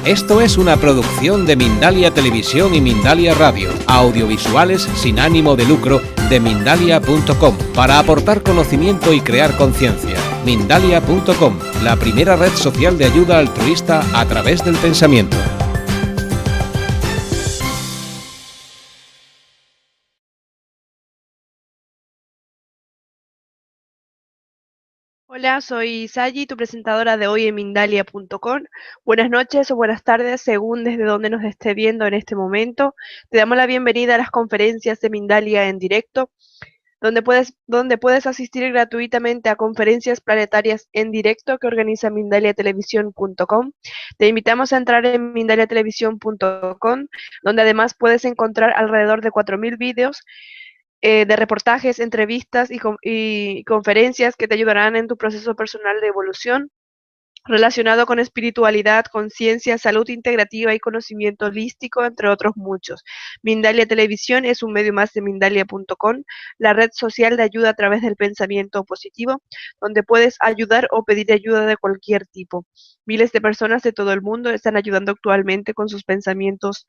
Esto es una producción de Mindalia Televisión y Mindalia Radio, audiovisuales sin ánimo de lucro de Mindalia.com, para aportar conocimiento y crear conciencia. Mindalia.com, la primera red social de ayuda altruista a través del pensamiento. Hola, soy Sayi, tu presentadora de hoy en Mindalia.com. Buenas noches o buenas tardes, según desde donde nos esté viendo en este momento. Te damos la bienvenida a las conferencias de Mindalia en directo, donde puedes asistir gratuitamente a conferencias planetarias en directo que organiza MindaliaTelevisión.com. Te invitamos a entrar en MindaliaTelevisión.com, donde además puedes encontrar alrededor de 4.000 vídeos de reportajes, entrevistas y conferencias que te ayudarán en tu proceso personal de evolución relacionado con espiritualidad, conciencia, salud integrativa y conocimiento holístico, entre otros muchos. Mindalia Televisión es un medio más de Mindalia.com, la red social de ayuda a través del pensamiento positivo, donde puedes ayudar o pedir ayuda de cualquier tipo. Miles de personas de todo el mundo están ayudando actualmente con sus pensamientos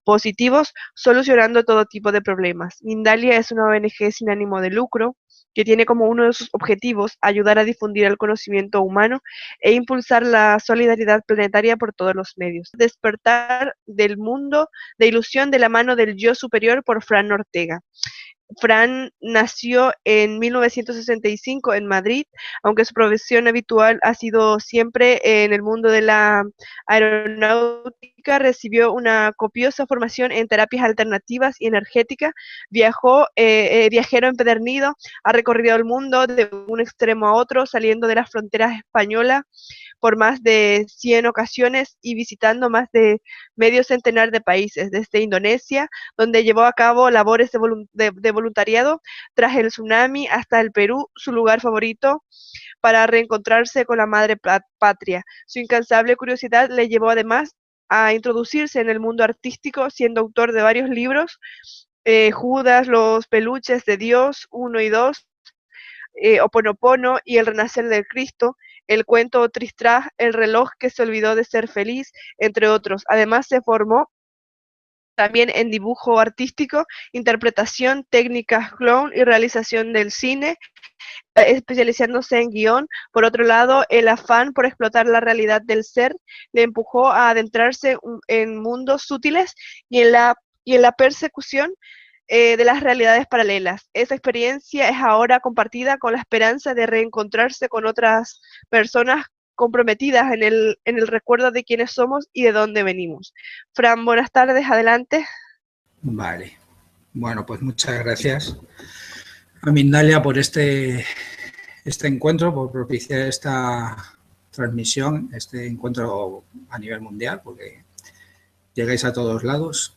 positivos, solucionando todo tipo de problemas. Mindalia es una ONG sin ánimo de lucro que tiene como uno de sus objetivos ayudar a difundir el conocimiento humano e impulsar la solidaridad planetaria por todos los medios. Despertar del mundo de ilusión de la mano del yo superior por Fran Ortega. Fran nació en 1965 en Madrid, aunque su profesión habitual ha sido siempre en el mundo de la aeronáutica. Recibió una copiosa formación en terapias alternativas y energética. Viajero empedernido, ha recorrido el mundo de un extremo a otro, saliendo de las fronteras españolas por más de 100 ocasiones y visitando más de medio centenar de países, desde Indonesia, donde llevó a cabo labores de voluntariado tras el tsunami, hasta el Perú, su lugar favorito para reencontrarse con la madre patria. Su incansable curiosidad le llevó además a introducirse en el mundo artístico, siendo autor de varios libros, Judas, Los peluches de Dios 1 y 2, Oponopono y El renacer del Cristo, el cuento Tristram, El reloj que se olvidó de ser feliz, entre otros. Además se formó también en dibujo artístico, interpretación, técnicas clown y realización del cine, especializándose en guión. Por otro lado, el afán por explotar la realidad del ser le empujó a adentrarse en mundos sutiles y en la persecución de las realidades paralelas. Esa experiencia es ahora compartida con la esperanza de reencontrarse con otras personas comprometidas en el recuerdo de quiénes somos y de dónde venimos. Fran, buenas tardes, adelante. Vale, bueno, pues muchas gracias a Mindalia por este encuentro, por propiciar esta transmisión, este encuentro a nivel mundial, porque llegáis a todos lados.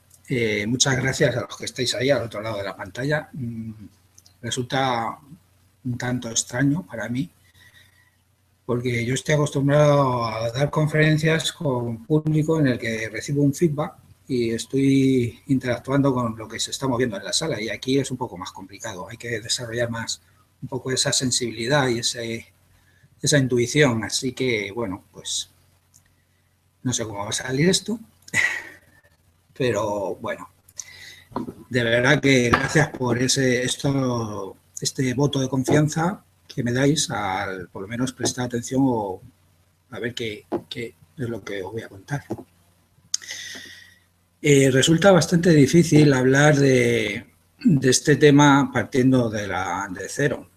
Muchas gracias a los que estáis ahí al otro lado de la pantalla. Resulta un tanto extraño para mí, porque yo estoy acostumbrado a dar conferencias con público en el que recibo un feedback y estoy interactuando con lo que se está moviendo en la sala, y aquí es un poco más complicado. Hay que desarrollar más un poco esa sensibilidad y esa intuición. Así que, bueno, pues no sé cómo va a salir esto, pero bueno, de verdad que gracias por este voto de confianza que me dais al por lo menos prestar atención o a ver qué es lo que os voy a contar. Resulta bastante difícil hablar de este tema partiendo de cero.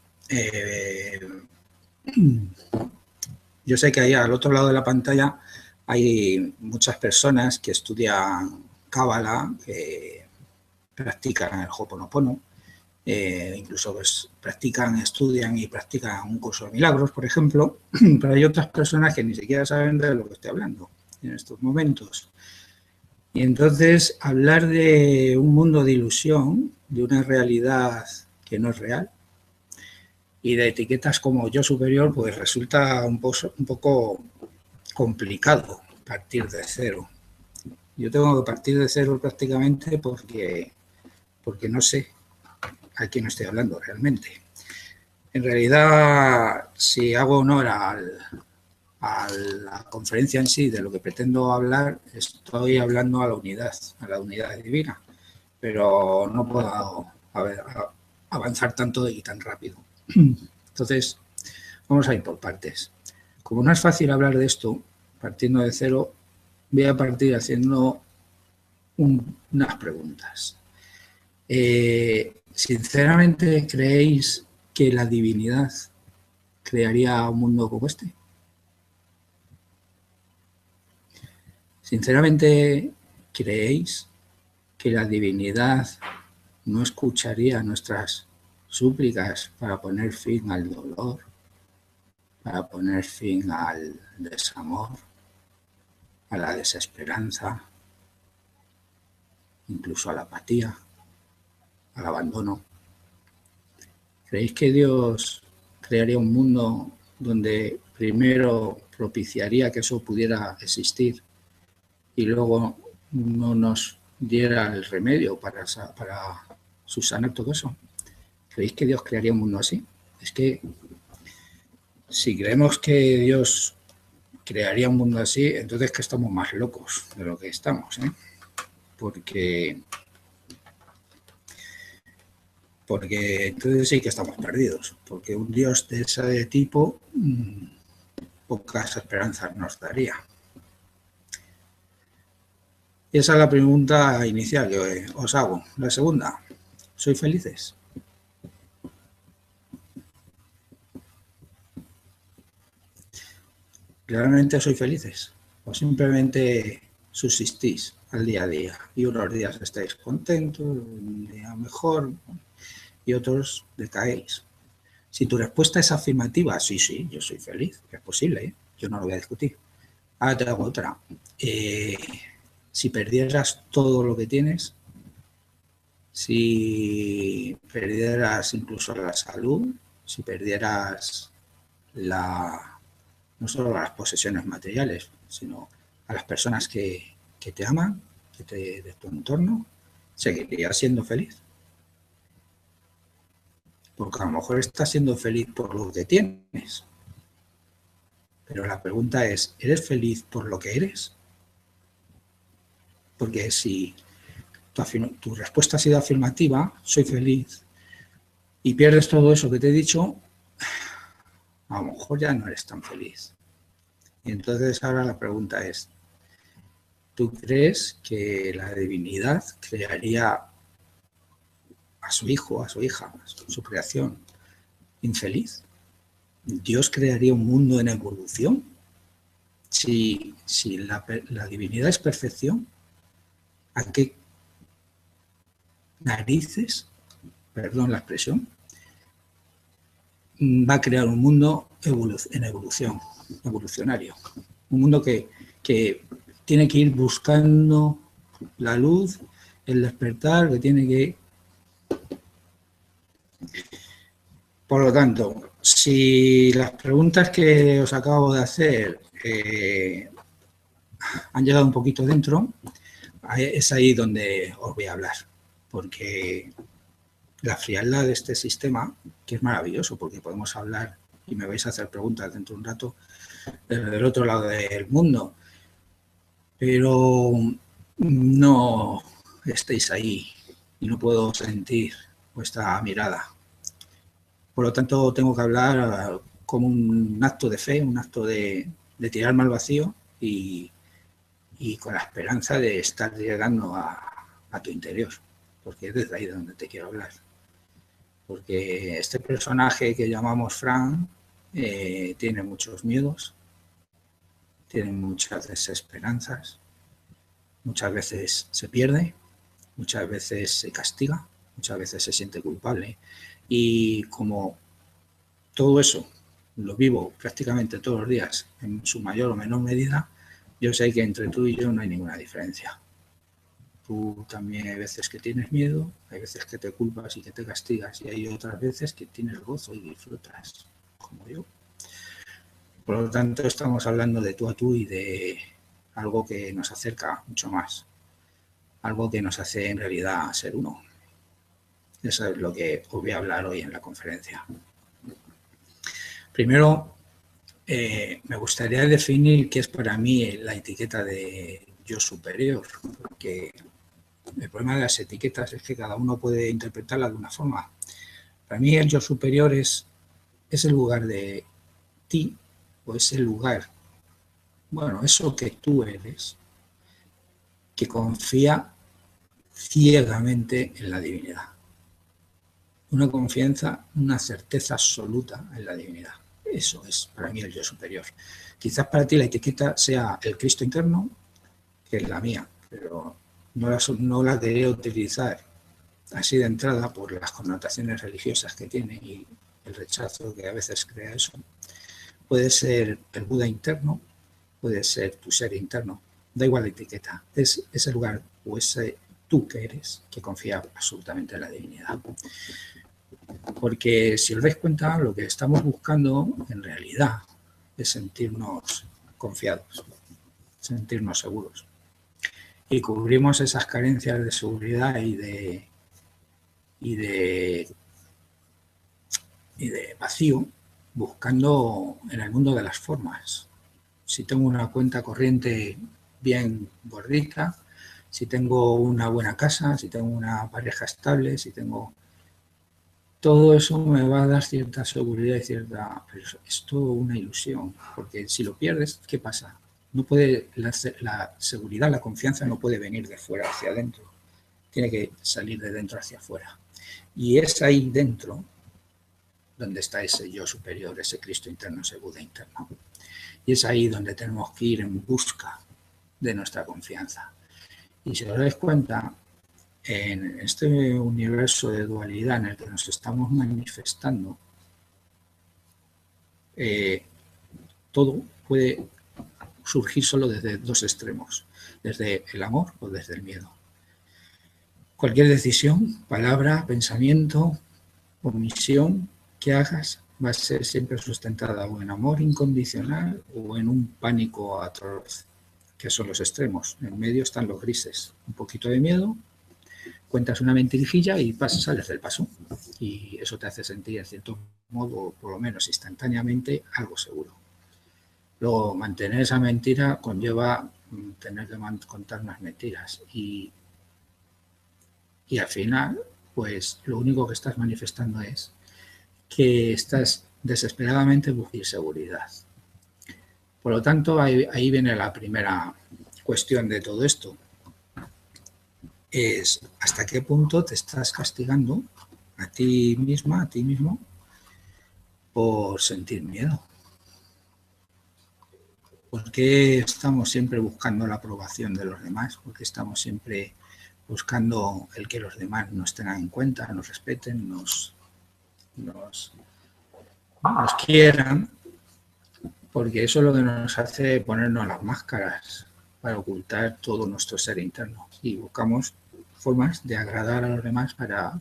Yo sé que ahí al otro lado de la pantalla hay muchas personas que estudian Cábala, que practican el Ho'oponopono, incluso pues, estudian y practican un curso de milagros, por ejemplo, pero hay otras personas que ni siquiera saben de lo que estoy hablando en estos momentos. Y entonces hablar de un mundo de ilusión, de una realidad que no es real, y de etiquetas como yo superior, pues resulta un poco complicado partir de cero. Yo tengo que partir de cero prácticamente porque no sé a quién estoy hablando realmente. En realidad, si hago honor a a la conferencia en sí, de lo que pretendo hablar, estoy hablando a la unidad divina, pero no puedo avanzar tanto y tan rápido. Entonces, vamos a ir por partes. Como no es fácil hablar de esto, partiendo de cero, voy a partir haciendo unas preguntas. ¿Sinceramente creéis que la divinidad crearía un mundo como este? ¿Sinceramente creéis que la divinidad no escucharía nuestras súplicas para poner fin al dolor, para poner fin al desamor, a la desesperanza, incluso a la apatía, al abandono? ¿Creéis que Dios crearía un mundo donde primero propiciaría que eso pudiera existir y luego no nos diera el remedio para subsanar todo eso? ¿Creéis que Dios crearía un mundo así? Es que si creemos que Dios crearía un mundo así, entonces que estamos más locos de lo que estamos, ¿eh? Porque entonces sí que estamos perdidos, porque un Dios de ese tipo pocas esperanzas nos daría. Y esa es la pregunta inicial que os hago. La segunda, ¿sois felices? ¿Realmente sois felices? ¿O simplemente subsistís al día a día? Y unos días estáis contentos, un día mejor, y otros decaéis. Si tu respuesta es afirmativa, sí, yo soy feliz, es posible, ¿eh? Yo no lo voy a discutir. Ahora te hago otra. Si perdieras todo lo que tienes, si perdieras incluso la salud, si perdieras no solo las posesiones materiales, sino a las personas que te aman, de tu entorno, ¿seguirías siendo feliz? Porque a lo mejor estás siendo feliz por lo que tienes. Pero la pregunta es, ¿eres feliz por lo que eres? Porque si tu respuesta ha sido afirmativa, soy feliz, y pierdes todo eso que te he dicho, a lo mejor ya no eres tan feliz. Y entonces ahora la pregunta es, ¿tú crees que la divinidad crearía a su hijo, a su hija, a su creación infeliz? ¿Dios crearía un mundo en evolución? Si la divinidad es perfección, ¿a qué narices, perdón la expresión, va a crear un mundo en evolución, evolucionario? Un mundo que tiene que ir buscando la luz, el despertar, que tiene que... Por lo tanto, si las preguntas que os acabo de hacer han llegado un poquito dentro, es ahí donde os voy a hablar, porque la frialdad de este sistema, que es maravilloso, porque podemos hablar y me vais a hacer preguntas dentro de un rato desde el otro lado del mundo, pero no estéis ahí y no puedo sentir vuestra mirada. Por lo tanto, tengo que hablar como un acto de fe, un acto de tirarme al vacío y con la esperanza de estar llegando a tu interior, porque es desde ahí de donde te quiero hablar. Porque este personaje que llamamos Fran tiene muchos miedos, tiene muchas desesperanzas, muchas veces se pierde, muchas veces se castiga, muchas veces se siente culpable. Y como todo eso lo vivo prácticamente todos los días, en su mayor o menor medida, yo sé que entre tú y yo no hay ninguna diferencia. Tú también hay veces que tienes miedo, hay veces que te culpas y que te castigas, y hay otras veces que tienes gozo y disfrutas, como yo. Por lo tanto, estamos hablando de tú a tú y de algo que nos acerca mucho más, algo que nos hace en realidad ser uno. Eso es lo que os voy a hablar hoy en la conferencia. Primero, Me gustaría definir qué es para mí la etiqueta de yo superior, porque el problema de las etiquetas es que cada uno puede interpretarla de una forma. Para mí el yo superior es el lugar de ti, o es el lugar, bueno, eso que tú eres, que confía ciegamente en la divinidad. Una confianza, una certeza absoluta en la divinidad. Eso es para mí el yo superior. Quizás para ti la etiqueta sea el Cristo interno, que es la mía, pero no la quería utilizar así de entrada por las connotaciones religiosas que tiene y el rechazo que a veces crea eso. Puede ser el Buda interno, puede ser tu ser interno, da igual la etiqueta, es ese lugar o ese tú que eres que confía absolutamente en la divinidad. Porque si os dais cuenta, lo que estamos buscando en realidad es sentirnos confiados, sentirnos seguros. Y cubrimos esas carencias de seguridad y de vacío buscando en el mundo de las formas. Si tengo una cuenta corriente bien gordita, si tengo una buena casa, si tengo una pareja estable, si tengo... Todo eso me va a dar cierta seguridad y cierta... Pero es todo una ilusión, porque si lo pierdes, ¿qué pasa? No puede, la seguridad, la confianza no puede venir de fuera hacia adentro. Tiene que salir de dentro hacia afuera. Y es ahí dentro donde está ese yo superior, ese Cristo interno, ese Buda interno. Y es ahí donde tenemos que ir en busca de nuestra confianza. Y si os dais cuenta, en este universo de dualidad en el que nos estamos manifestando, todo puede surgir solo desde dos extremos, desde el amor o desde el miedo. Cualquier decisión, palabra, pensamiento, omisión que hagas va a ser siempre sustentada o en amor incondicional o en un pánico atroz, que son los extremos. En medio están los grises, un poquito de miedo, cuentas una mentirijilla y sales del paso. Y eso te hace sentir, en cierto modo, por lo menos instantáneamente, algo seguro. Luego, mantener esa mentira conlleva tener que contar unas mentiras. Y al final, pues lo único que estás manifestando es que estás desesperadamente buscando seguridad. Por lo tanto, ahí viene la primera cuestión de todo esto. Es hasta qué punto te estás castigando a ti misma, a ti mismo, por sentir miedo. ¿Por qué estamos siempre buscando la aprobación de los demás? ¿Por qué estamos siempre buscando el que los demás nos tengan en cuenta, nos respeten, nos quieran? Porque eso es lo que nos hace ponernos las máscaras para ocultar todo nuestro ser interno. Y buscamos formas de agradar a los demás para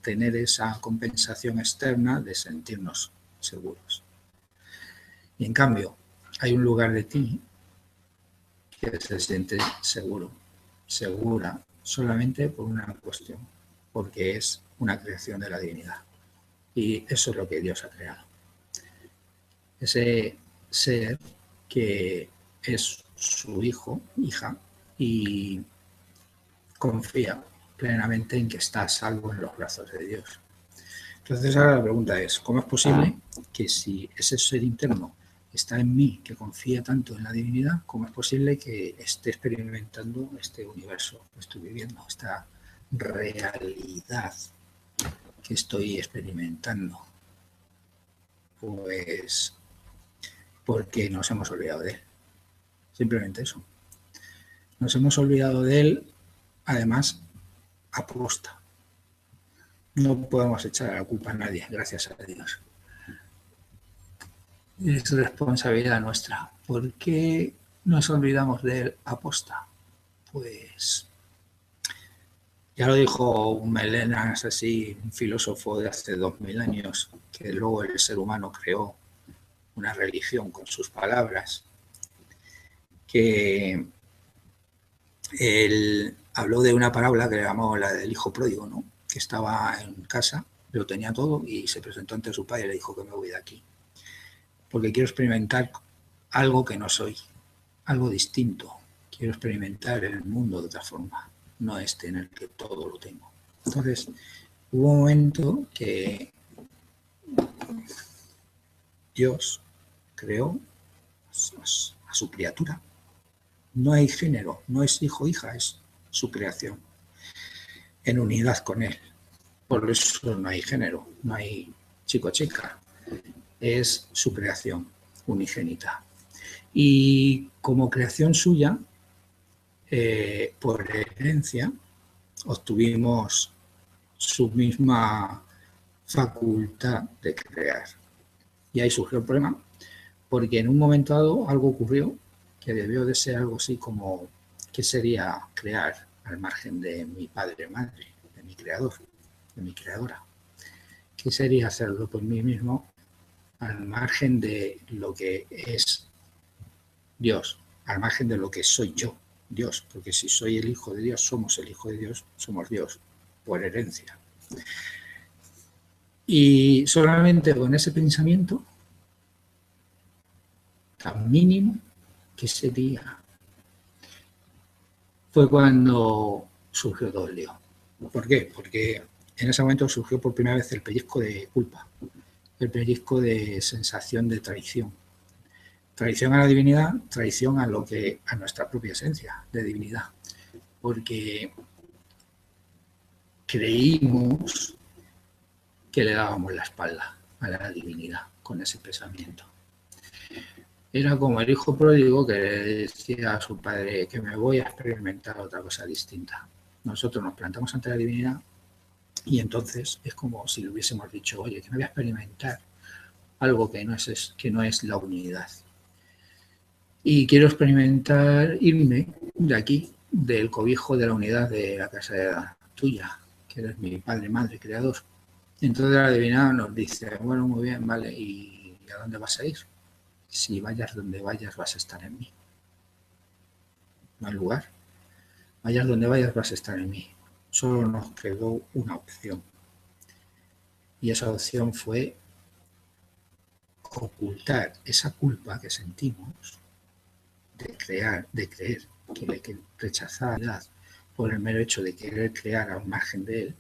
tener esa compensación externa de sentirnos seguros. Y en cambio, hay un lugar de ti que se siente seguro, segura, solamente por una cuestión, porque es una creación de la divinidad. Y eso es lo que Dios ha creado. Ese ser que es su hijo, hija, y confía plenamente en que está a salvo en los brazos de Dios. Entonces ahora la pregunta es, ¿cómo es posible que si ese ser interno está en mí, que confía tanto en la divinidad, cómo es posible que esté experimentando este universo que estoy viviendo, esta realidad que estoy experimentando? Pues porque nos hemos olvidado de él. Simplemente eso. Nos hemos olvidado de él, además, aposta. No podemos echar la culpa a nadie, gracias a Dios. Es responsabilidad nuestra. ¿Por qué nos olvidamos de él aposta? Pues ya lo dijo un Melenas, así, un filósofo de hace 2000 años, que luego el ser humano creó una religión con sus palabras, que él habló de una parábola que le llamó la del hijo pródigo, ¿no? Que estaba en casa, lo tenía todo y se presentó ante su padre y le dijo que me voy de aquí. porque quiero experimentar algo que no soy, algo distinto. Quiero experimentar el mundo de otra forma, no este en el que todo lo tengo. Entonces, hubo un momento que Dios creó a su criatura. No hay género, no es hijo o hija, es su creación, en unidad con él. Por eso no hay género, no hay chico o chica, es su creación unigénita. Y como creación suya, por herencia, obtuvimos su misma facultad de crear. Y ahí surgió el problema, porque en un momento dado algo ocurrió que debió de ser algo así como, ¿qué sería crear al margen de mi padre, madre, de mi creador, de mi creadora? ¿Qué sería hacerlo por mí mismo al margen de lo que es Dios, al margen de lo que soy yo, Dios? Porque si soy el hijo de Dios, somos el hijo de Dios, somos Dios, por herencia. Y solamente con ese pensamiento tan mínimo que sería, fue cuando surgió todo el lío. ¿Por qué? Porque en ese momento surgió por primera vez el pellizco de culpa, el pellizco de sensación de traición. Traición a la divinidad, traición a nuestra propia esencia de divinidad. Porque creímos que le dábamos la espalda a la divinidad con ese pensamiento. Era como el hijo pródigo que le decía a su padre que me voy a experimentar otra cosa distinta. Nosotros nos plantamos ante la divinidad y entonces es como si le hubiésemos dicho, oye, que me voy a experimentar algo que no es la unidad. Y quiero experimentar irme de aquí, del cobijo de la unidad de la casa tuya, que eres mi padre, madre, creador. Entonces la divinidad nos dice, bueno, muy bien, vale, ¿y a dónde vas a ir? Si vayas donde vayas vas a estar en mí. No hay lugar. Vayas donde vayas vas a estar en mí. Solo nos quedó una opción. Y esa opción fue ocultar esa culpa que sentimos de creer que rechazar la verdad por el mero hecho de querer crear al margen de él.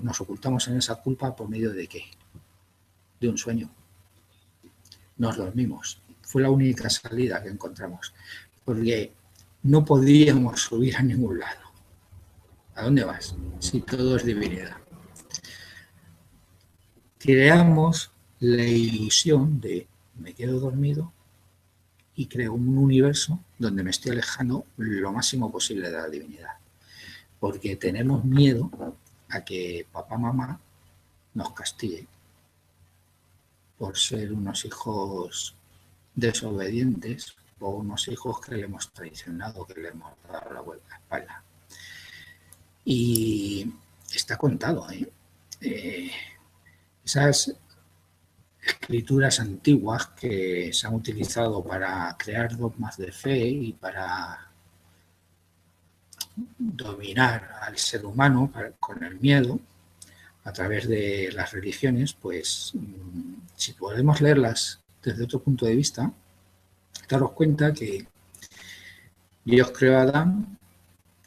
Nos ocultamos en esa culpa por medio de ¿qué? De un sueño. Nos dormimos. Fue la única salida que encontramos, porque no podíamos subir a ningún lado. ¿A dónde vas? Si todo es divinidad. Creamos la ilusión de me quedo dormido y creo un universo donde me estoy alejando lo máximo posible de la divinidad. Porque tenemos miedo a que papá, mamá nos castigue por ser unos hijos desobedientes o unos hijos que le hemos traicionado, que le hemos dado la vuelta a la espalda. Y está contado, esas escrituras antiguas que se han utilizado para crear dogmas de fe y para dominar al ser humano con el miedo a través de las religiones, pues si podemos leerlas desde otro punto de vista, daros cuenta que Dios creó a Adán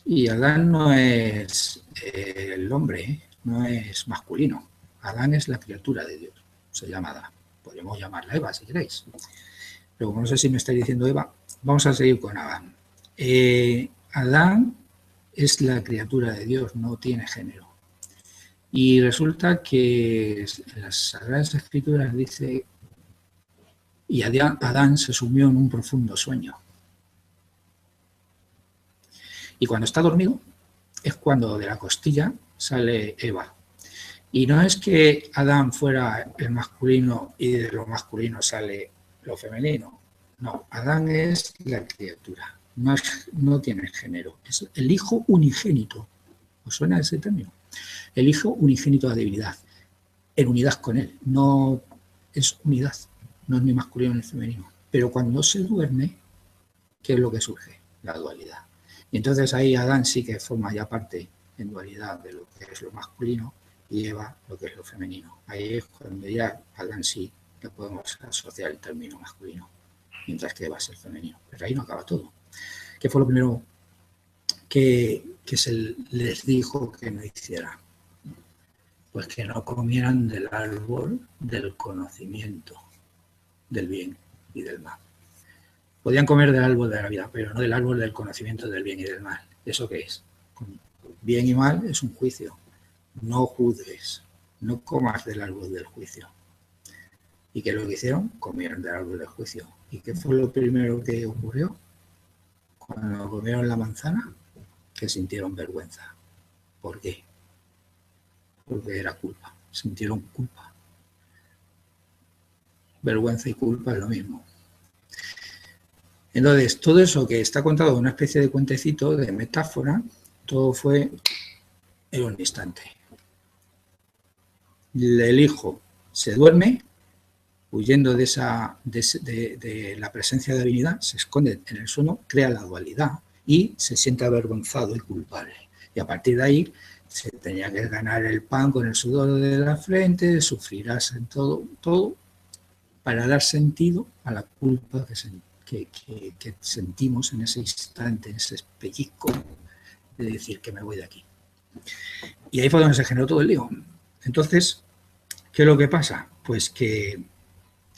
y Adán no es el hombre, no es masculino. Adán es la criatura de Dios, se llama Adán. Podríamos llamarla Eva si queréis. Pero como no sé si me estáis diciendo Eva, vamos a seguir con Adán. Adán es la criatura de Dios, no tiene género. Y resulta que en las Sagradas Escrituras dice, y Adán se sumió en un profundo sueño. Y cuando está dormido es cuando de la costilla sale Eva. Y no es que Adán fuera el masculino y de lo masculino sale lo femenino. No, Adán es la criatura, no tiene género. Es el hijo unigénito. ¿Os suena ese término? El hijo unigénito de la divinidad, en unidad con él. No es unidad, no es ni masculino ni femenino. Pero cuando se duerme, ¿qué es lo que surge? La dualidad. Y entonces ahí Adán sí que forma ya parte en dualidad de lo que es lo masculino y Eva lo que es lo femenino. Ahí es cuando ya Adán sí le podemos asociar el término masculino, mientras que Eva es el femenino. Pero ahí no acaba todo. ¿Qué fue lo primero que se les dijo que no hicieran? Pues que no comieran del árbol del conocimiento del bien y del mal. Podían comer del árbol de la vida, pero no del árbol del conocimiento del bien y del mal. ¿Eso qué es? Bien y mal es un juicio. No juzgues, no comas del árbol del juicio. ¿Y qué es lo que hicieron? Comieron del árbol del juicio. ¿Y qué fue lo primero que ocurrió? Cuando comieron la manzana, que sintieron vergüenza. ¿Por qué? Porque era culpa. Sintieron culpa. Vergüenza y culpa es lo mismo. Entonces, todo eso que está contado en una especie de cuentecito, de metáfora, todo fue en un instante. El hijo se duerme, huyendo de la presencia de la divinidad, se esconde en el sueño, crea la dualidad y se siente avergonzado y culpable. Y a partir de ahí se tenía que ganar el pan con el sudor de la frente, sufrirás en todo para dar sentido a la culpa que sentimos en ese instante, en ese pellizco de decir que me voy de aquí. Y ahí fue donde se generó todo el lío. Entonces, ¿qué es lo que pasa? Pues que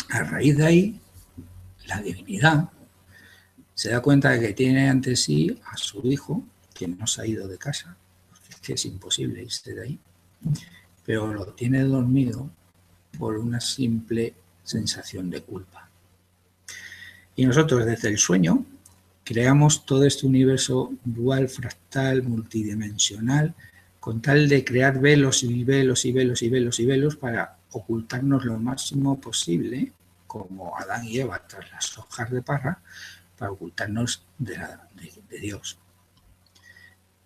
a raíz de ahí, la divinidad se da cuenta de que tiene ante sí a su hijo, que no se ha ido de casa, porque es que es imposible irse de ahí, pero lo tiene dormido por una simple sensación de culpa. Y nosotros desde el sueño creamos todo este universo dual, fractal, multidimensional, con tal de crear velos y velos y velos y velos y velos para ocultarnos lo máximo posible, como Adán y Eva tras las hojas de parra, para ocultarnos de Dios.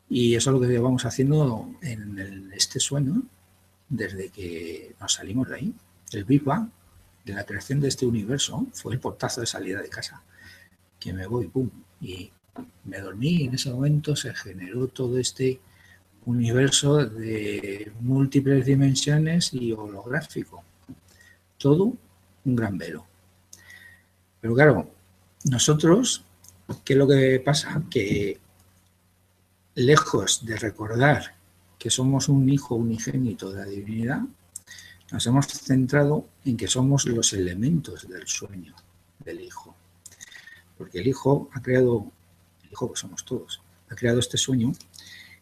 Y eso es lo que vamos haciendo en este sueño desde que nos salimos de ahí. El Big Bang de la creación de este universo fue el portazo de salida de casa, que me voy, pum, y me dormí, y en ese momento se generó todo este universo de múltiples dimensiones y holográfico. Todo un gran velo. Pero claro, nosotros, ¿qué es lo que pasa? Que lejos de recordar que somos un hijo unigénito de la divinidad, nos hemos centrado en que somos los elementos del sueño del hijo. Porque el hijo ha creado, el hijo que somos todos, ha creado este sueño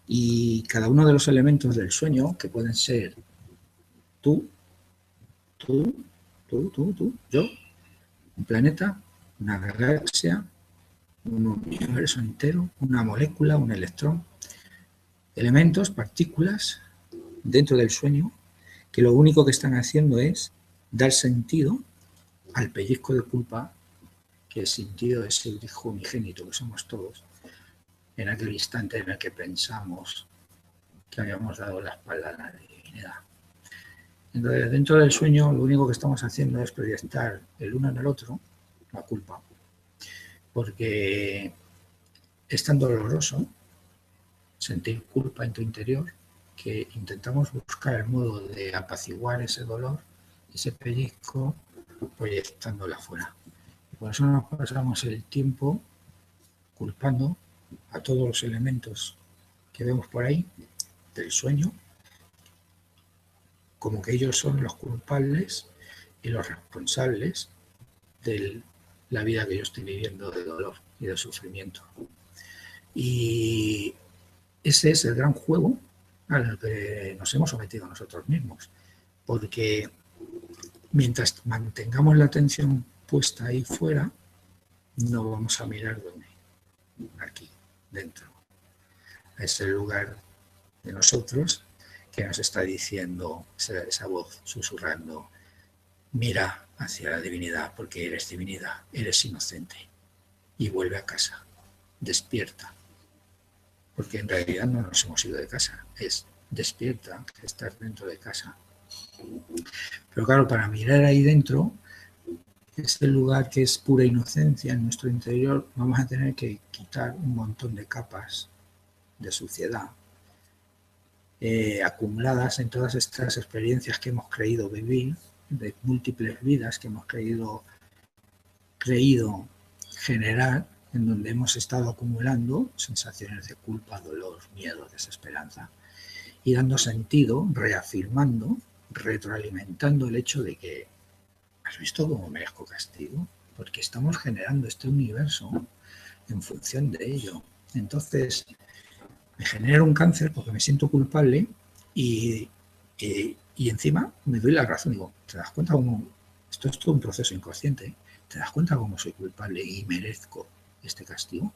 y cada uno de los elementos del sueño, que pueden ser tú, yo, un planeta, una galaxia, un universo entero, una molécula, un electrón, elementos, partículas dentro del sueño que lo único que están haciendo es dar sentido al pellizco de culpa que el sentido de ese hijo unigénito que somos todos en aquel instante en el que pensamos que habíamos dado la espalda a la divinidad. Entonces, dentro del sueño, lo único que estamos haciendo es proyectar el uno en el otro la culpa, porque es tan doloroso sentir culpa en tu interior que intentamos buscar el modo de apaciguar ese dolor, ese pellizco, proyectándolo afuera. Y por eso nos pasamos el tiempo culpando a todos los elementos que vemos por ahí del sueño, como que ellos son los culpables y los responsables de la vida que yo estoy viviendo de dolor y de sufrimiento. Y ese es el gran juego al que nos hemos sometido nosotros mismos, porque mientras mantengamos la atención puesta ahí fuera, no vamos a mirar dónde, aquí, dentro. Es el lugar de nosotros que nos está diciendo esa voz susurrando: mira hacia la divinidad, porque eres divinidad, eres inocente, y vuelve a casa, despierta. Porque en realidad no nos hemos ido de casa, es despierta, estás dentro de casa. Pero claro, para mirar ahí dentro, ese lugar que es pura inocencia en nuestro interior, vamos a tener que quitar un montón de capas de suciedad acumuladas en todas estas experiencias que hemos creído vivir de múltiples vidas que hemos creído generar, en donde hemos estado acumulando sensaciones de culpa, dolor, miedo, desesperanza, y dando sentido, reafirmando, retroalimentando el hecho de que, ¿has visto cómo merezco castigo? Porque estamos generando este universo en función de ello. Entonces, me genera un cáncer porque me siento culpable y encima me doy la razón. Digo, ¿te das cuenta cómo esto es todo un proceso inconsciente? ¿Te das cuenta cómo soy culpable y merezco este castigo?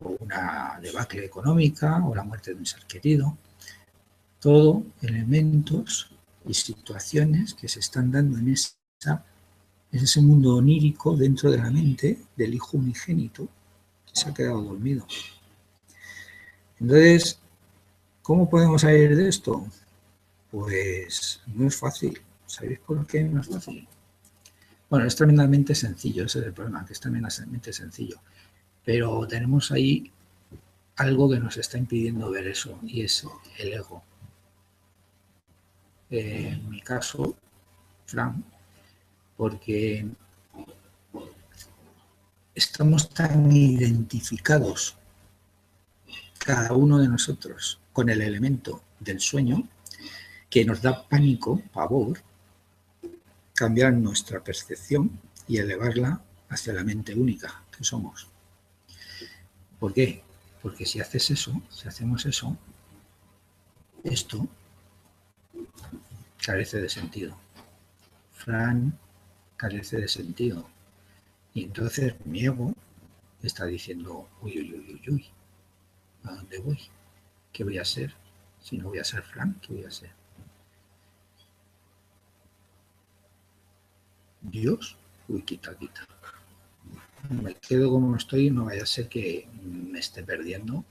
O una debacle económica, o la muerte de un ser querido. Todo elementos y situaciones que se están dando en ese mundo onírico dentro de la mente del hijo unigénito que se ha quedado dormido. Entonces, ¿cómo podemos salir de esto? Pues no es fácil. ¿Sabéis por qué no es fácil? Bueno, es tremendamente sencillo, ese es el problema, que es tremendamente sencillo. Pero tenemos ahí algo que nos está impidiendo ver eso, y es el ego. En mi caso, Fran, porque estamos tan identificados, cada uno de nosotros, con el elemento del sueño, que nos da pánico, pavor, cambiar nuestra percepción y elevarla hacia la mente única que somos. ¿Por qué? Porque si haces eso, si hacemos eso, esto carece de sentido. Fran carece de sentido. Y entonces mi ego está diciendo, uy, uy, uy, uy, uy, ¿a dónde voy? ¿Qué voy a ser? Si no voy a ser Fran, ¿qué voy a ser? Dios, uy, quita, quita. Me quedo como estoy, no vaya a ser que me esté perdiendo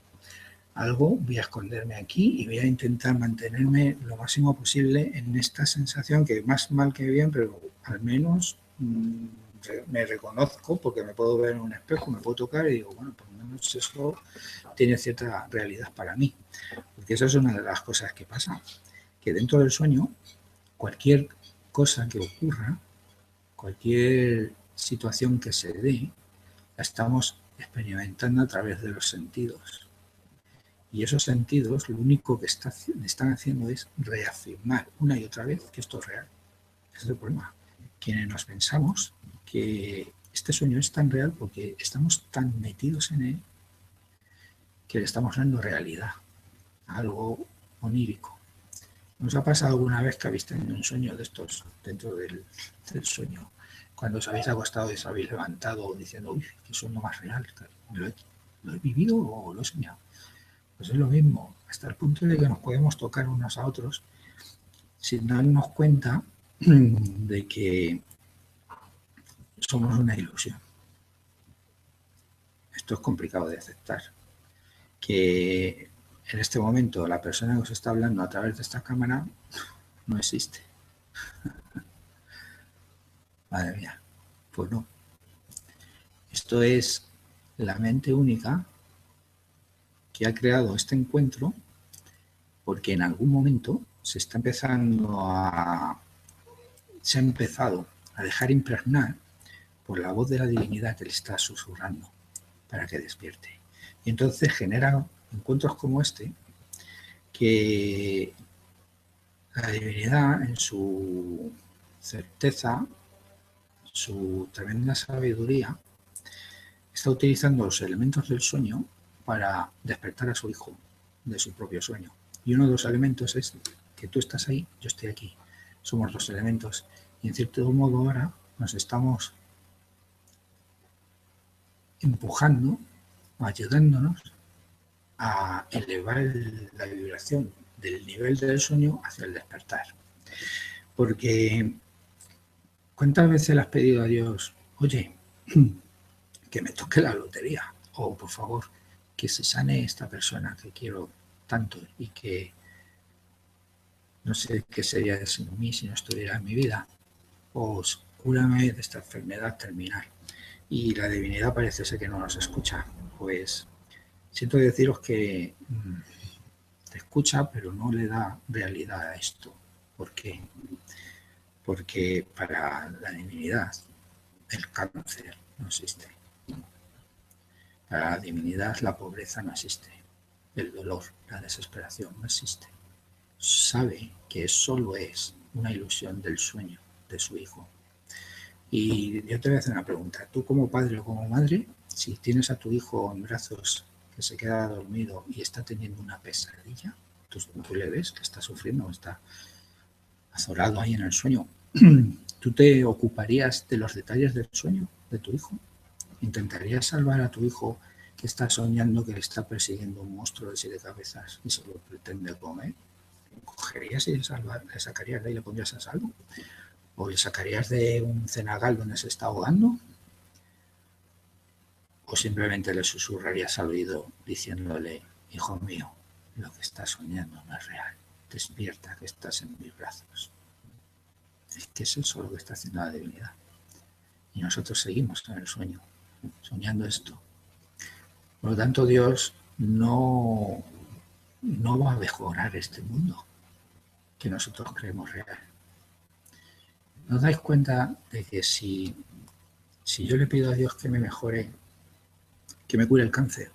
algo, voy a esconderme aquí y voy a intentar mantenerme lo máximo posible en esta sensación que más mal que bien, pero al menos me reconozco porque me puedo ver en un espejo, me puedo tocar y digo, bueno, por lo menos eso tiene cierta realidad para mí. Porque eso es una de las cosas que pasa, que dentro del sueño, cualquier cosa que ocurra, cualquier situación que se dé, la estamos experimentando a través de los sentidos. Y esos sentidos lo único que están haciendo es reafirmar una y otra vez que esto es real. Ese es el problema. Quienes nos pensamos que este sueño es tan real porque estamos tan metidos en él que le estamos dando realidad a algo onírico. ¿Nos ha pasado alguna vez que habéis tenido un sueño de estos dentro del sueño? Cuando os habéis acostado y os habéis levantado diciendo, uy, qué sueño más real, ¿lo he vivido o lo he soñado? Pues es lo mismo, hasta el punto de que nos podemos tocar unos a otros sin darnos cuenta de que somos una ilusión. Esto es complicado de aceptar. Que en este momento la persona que os está hablando a través de esta cámara no existe. Madre mía, pues no. Esto es la mente única que ha creado este encuentro porque en algún momento se ha empezado a dejar impregnar por la voz de la divinidad que le está susurrando para que despierte. Y entonces genera encuentros como este que la divinidad, en su certeza, su tremenda sabiduría, está utilizando los elementos del sueño para despertar a su hijo de su propio sueño. Y uno de los elementos es que tú estás ahí, yo estoy aquí. Somos dos elementos. Y en cierto modo ahora nos estamos empujando, ayudándonos a elevar la vibración del nivel del sueño hacia el despertar. Porque ¿cuántas veces le has pedido a Dios, oye, que me toque la lotería? O por favor, que se sane esta persona que quiero tanto y que no sé qué sería sin mí si no estuviera en mi vida. O cúrame de esta enfermedad terminal. Y la divinidad parece ser que no nos escucha. Pues siento deciros que te escucha, pero no le da realidad a esto. ¿Por qué? porque para la divinidad el cáncer no existe. Para la divinidad la pobreza no existe. El dolor, la desesperación no existe. Sabe que solo es una ilusión del sueño de su hijo. Y yo te voy a hacer una pregunta. Tú como padre o como madre, si tienes a tu hijo en brazos que se queda dormido y está teniendo una pesadilla, tú le ves que está sufriendo, está azorado ahí en el sueño. ¿Tú te ocuparías de los detalles del sueño de tu hijo? ¿Intentarías salvar a tu hijo que está soñando que le está persiguiendo un monstruo de 7 cabezas y se lo pretende comer? ¿Cogerías y le sacarías de ahí y le pondrías a salvo? ¿O le sacarías de un cenagal donde se está ahogando? ¿O simplemente le susurrarías al oído diciéndole, hijo mío, lo que estás soñando no es real, despierta que estás en mis brazos? Es que es eso lo que está haciendo la divinidad. Y nosotros seguimos en el sueño, soñando esto. Por lo tanto, Dios no va a mejorar este mundo que nosotros creemos real. ¿Nos dais cuenta de que si yo le pido a Dios que me mejore, que me cure el cáncer,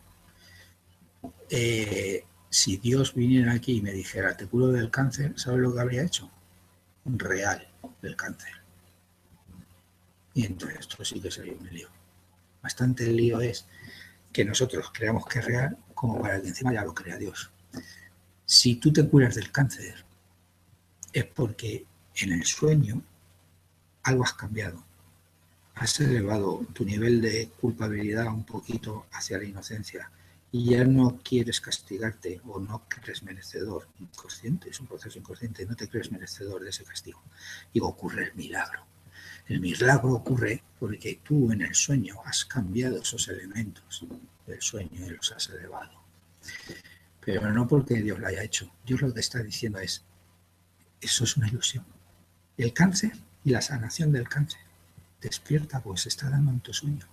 si Dios viniera aquí y me dijera, te curo del cáncer, ¿sabes lo que habría hecho? Un real del cáncer. Y entonces esto sí que sería un lío. Bastante lío es que nosotros creamos que es real como para que encima ya lo crea Dios. Si tú te curas del cáncer, es porque en el sueño algo has cambiado. Has elevado tu nivel de culpabilidad un poquito hacia la inocencia y ya no quieres castigarte o no crees merecedor. Inconsciente, es un proceso inconsciente, no te crees merecedor de ese castigo. Y ocurre el milagro. El milagro ocurre porque tú en el sueño has cambiado esos elementos del sueño y los has elevado. Pero no porque Dios lo haya hecho. Dios lo que está diciendo es, eso es una ilusión. El cáncer y la sanación del cáncer. Despierta, pues se está dando en tu sueño.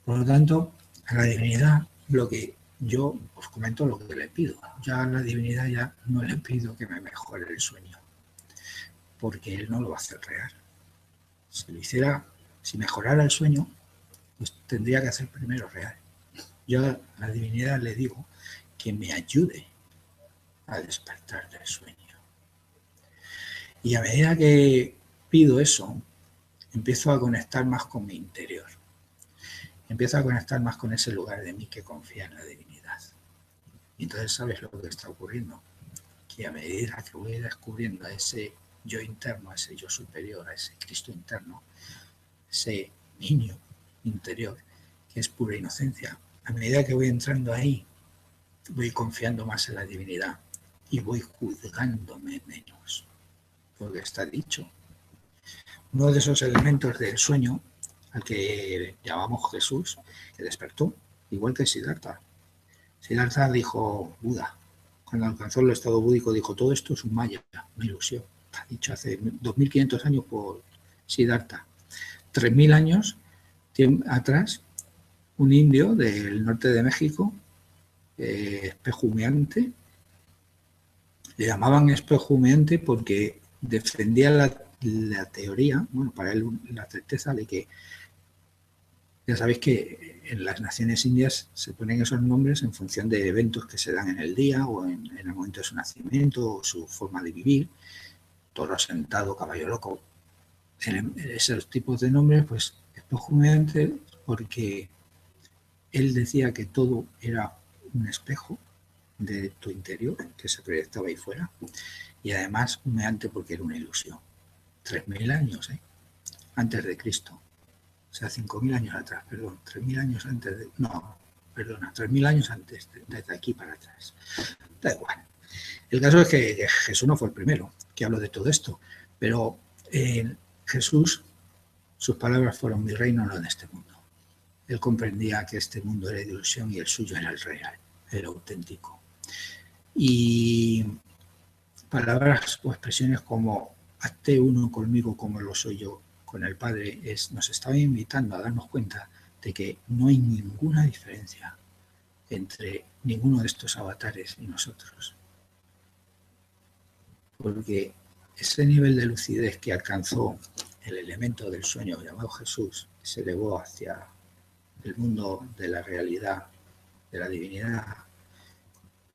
Por lo tanto, a la divinidad, lo que yo os comento lo que le pido. Ya a la divinidad ya no le pido que me mejore el sueño, porque él no lo va a hacer real. Si lo hiciera, si mejorara el sueño, pues tendría que hacer primero real. Yo a la divinidad le digo que me ayude a despertar del sueño. Y a medida que pido eso, empiezo a conectar más con mi interior. Empiezo a conectar más con ese lugar de mí que confía en la divinidad. Y entonces sabes lo que está ocurriendo. Que a medida que voy descubriendo a ese yo interno, a ese yo superior, a ese Cristo interno, ese niño interior, que es pura inocencia, a medida que voy entrando ahí, voy confiando más en la divinidad y voy juzgándome menos. Porque está dicho. Uno de esos elementos del sueño al que llamamos Jesús, que despertó, igual que Siddhartha. Siddhartha dijo, Buda, cuando alcanzó el estado búdico, dijo, todo esto es un maya, una ilusión. Ha dicho hace 2500 años por Siddhartha. 3000 años atrás, un indio del norte de México, espejo humeante, le llamaban espejo humeante porque defendía la teoría, bueno, para él la certeza de que, ya sabéis que en las naciones indias se ponen esos nombres en función de eventos que se dan en el día o en el momento de su nacimiento o su forma de vivir, toro sentado, caballo loco, esos tipos de nombres, pues espejo humeante porque él decía que todo era un espejo de tu interior que se proyectaba ahí fuera y además humeante porque era una ilusión. 3000 años, antes de Cristo. O sea, 5000 años atrás, perdón, 3000 años antes de... No, perdona, 3000 años antes, desde aquí para atrás. Da igual. El caso es que Jesús no fue el primero que habló de todo esto, pero Jesús, sus palabras fueron, mi reino no es de este mundo. Él comprendía que este mundo era de ilusión y el suyo era el real, el auténtico. Y palabras o expresiones como hazte uno conmigo como lo soy yo con el Padre, nos estaba invitando a darnos cuenta de que no hay ninguna diferencia entre ninguno de estos avatares y nosotros. Porque ese nivel de lucidez que alcanzó el elemento del sueño llamado Jesús, se elevó hacia el mundo de la realidad, de la divinidad,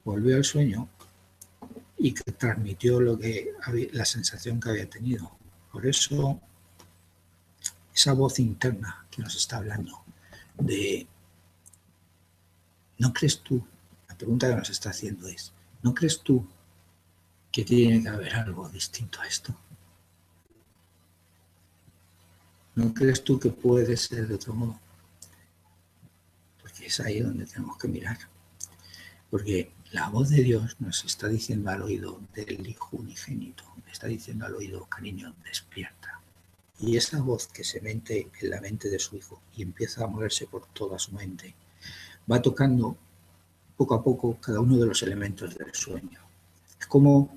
volvió al sueño y que transmitió la sensación que había tenido. Por eso, esa voz interna que nos está hablando de ¿no crees tú? La pregunta que nos está haciendo es, ¿no crees tú que tiene que haber algo distinto a esto? ¿No crees tú que puede ser de otro modo? Porque es ahí donde tenemos que mirar. Porque la voz de Dios nos está diciendo al oído del Hijo unigénito, está diciendo al oído, cariño, despierta. Y esa voz que se mete en la mente de su Hijo y empieza a moverse por toda su mente, va tocando poco a poco cada uno de los elementos del sueño. Es como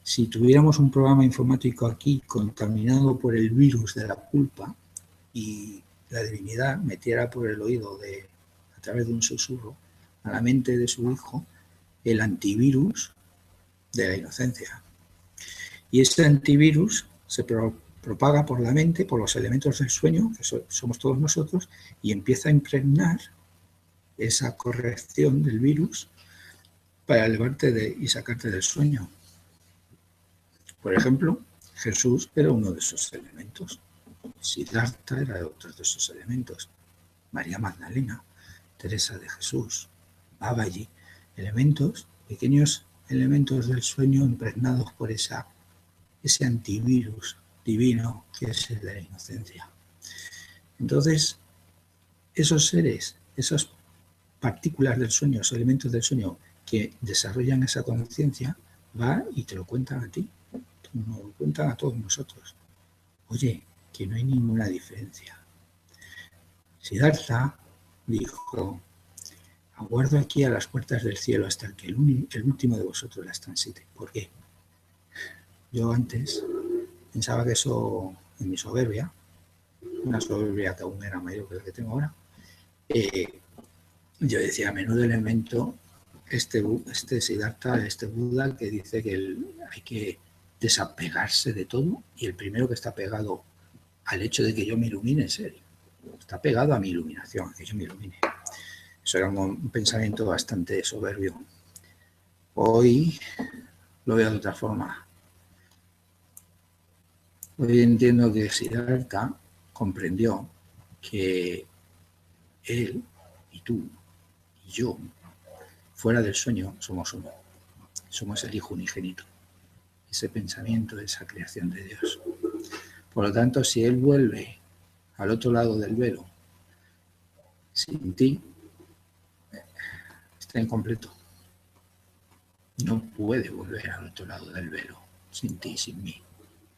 si tuviéramos un programa informático aquí contaminado por el virus de la culpa y la divinidad metiera por el oído a través de un susurro a la mente de su Hijo el antivirus de la inocencia. Y ese antivirus se propaga por la mente, por los elementos del sueño, que somos todos nosotros, y empieza a impregnar esa corrección del virus para elevarte y sacarte del sueño. Por ejemplo, Jesús era uno de esos elementos. Siddhartha era otro de esos elementos. María Magdalena, Teresa de Jesús, Babaji, elementos, pequeños elementos del sueño impregnados por ese antivirus divino que es el de la inocencia. Entonces, esos seres, esas partículas del sueño, esos elementos del sueño que desarrollan esa conciencia, va y te lo cuentan a ti, nos lo cuentan a todos nosotros. Oye, que no hay ninguna diferencia. Siddhartha dijo, aguardo aquí a las puertas del cielo hasta que el último de vosotros las transite. ¿Por qué? Yo antes pensaba que eso, en mi soberbia, una soberbia que aún era mayor que la que tengo ahora, yo decía, menudo elemento este Siddhartha, este Buda, que dice que hay que desapegarse de todo, y el primero que está pegado al hecho de que yo me ilumine es él. Está pegado a mi iluminación, a que yo me ilumine. Eso era un pensamiento bastante soberbio. Hoy lo veo de otra forma. Hoy entiendo que Siddhartha comprendió que él y tú y yo, fuera del sueño, somos uno. Somos el Hijo unigénito. Ese pensamiento, esa creación de Dios. Por lo tanto, si él vuelve al otro lado del velo, sin ti, está incompleto. No puede volver al otro lado del velo, sin ti, sin mí.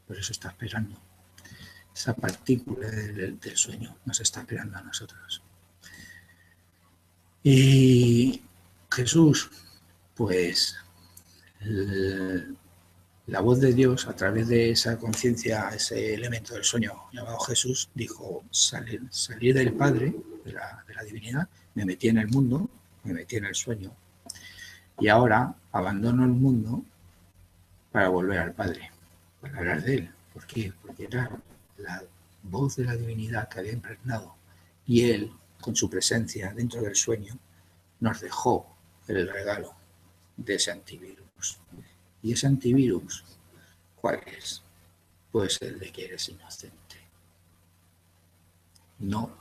Por eso está esperando. Esa partícula del sueño nos está esperando a nosotros. Y Jesús, pues la voz de Dios a través de esa conciencia, ese elemento del sueño llamado Jesús, dijo, salir del Padre, de la divinidad, me metí en el mundo, me metí en el sueño, y ahora abandono el mundo para volver al Padre, para hablar de Él. ¿Por qué? Porque era la voz de la divinidad que había impregnado, y Él, con su presencia dentro del sueño, nos dejó el regalo de ese antivirus. ¿Y ese antivirus cuál es? Pues el de que eres inocente. No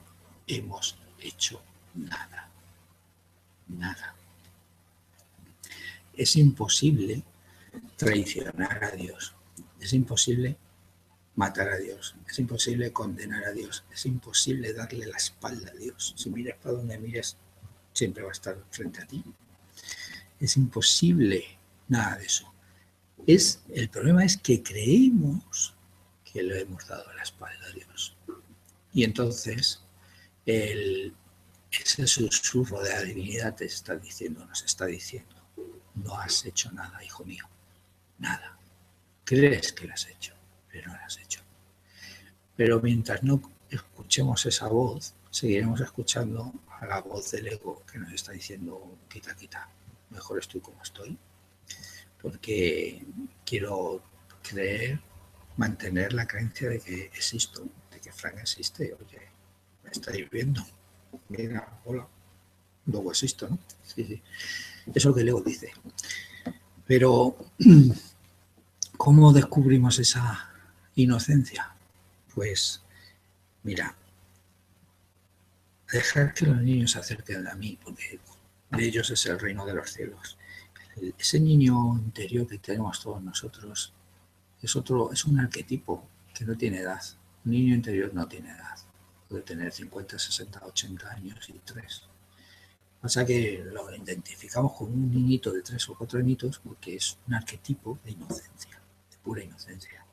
hemos hecho nada. Nada. Es imposible traicionar a Dios. Es imposible matar a Dios. Es imposible condenar a Dios. Es imposible darle la espalda a Dios. Si miras para donde mires, siempre va a estar frente a ti. Es imposible nada de eso. El problema es que creemos que le hemos dado la espalda a Dios. Y entonces ese susurro de la divinidad nos está diciendo, no has hecho nada, hijo mío, nada. Crees que lo has hecho, pero no lo has hecho. Pero mientras no escuchemos esa voz, seguiremos escuchando a la voz del ego que nos está diciendo, quita, mejor estoy como estoy, porque quiero creer, mantener la creencia de que existo, de que Frank existe. Oye, me estáis viendo. Mira, hola. Luego existo, ¿no? Sí, sí. Eso es lo que Leo dice. Pero, ¿cómo descubrimos esa inocencia? Pues, mira, dejar que los niños se acerquen a mí, porque de ellos es el reino de los cielos. Ese niño interior que tenemos todos nosotros es un arquetipo que no tiene edad. Un niño interior no tiene edad. Puede tener 50, 60, 80 años y 3. Pasa que lo identificamos como un niñito de 3 o 4 añitos porque es un arquetipo de inocencia, de pura inocencia.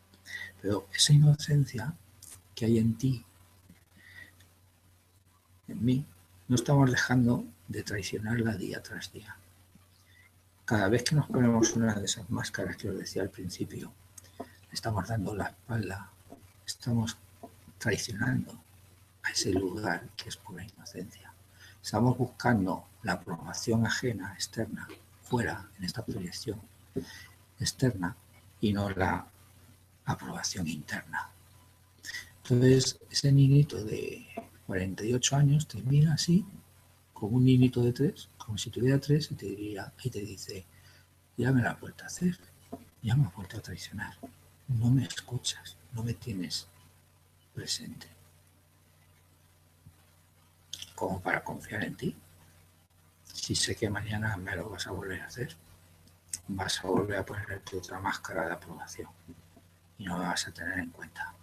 Pero esa inocencia que hay en ti, en mí, no estamos dejando de traicionarla día tras día. Cada vez que nos ponemos una de esas máscaras que os decía al principio, estamos dando la espalda, estamos traicionando a ese lugar que es pura inocencia. Estamos buscando la aprobación ajena, externa, fuera, en esta proyección externa, y no la aprobación interna. Entonces, ese niñito de 48 años te mira así, como un niñito de 3, como si tuviera 3, y te diría, y te dice, ya me la has vuelto a hacer, ya me has vuelto a traicionar, no me escuchas, no me tienes presente. Como para confiar en ti. Si sé que mañana me lo vas a volver a hacer, vas a volver a ponerte otra máscara de aprobación y no me vas a tener en cuenta.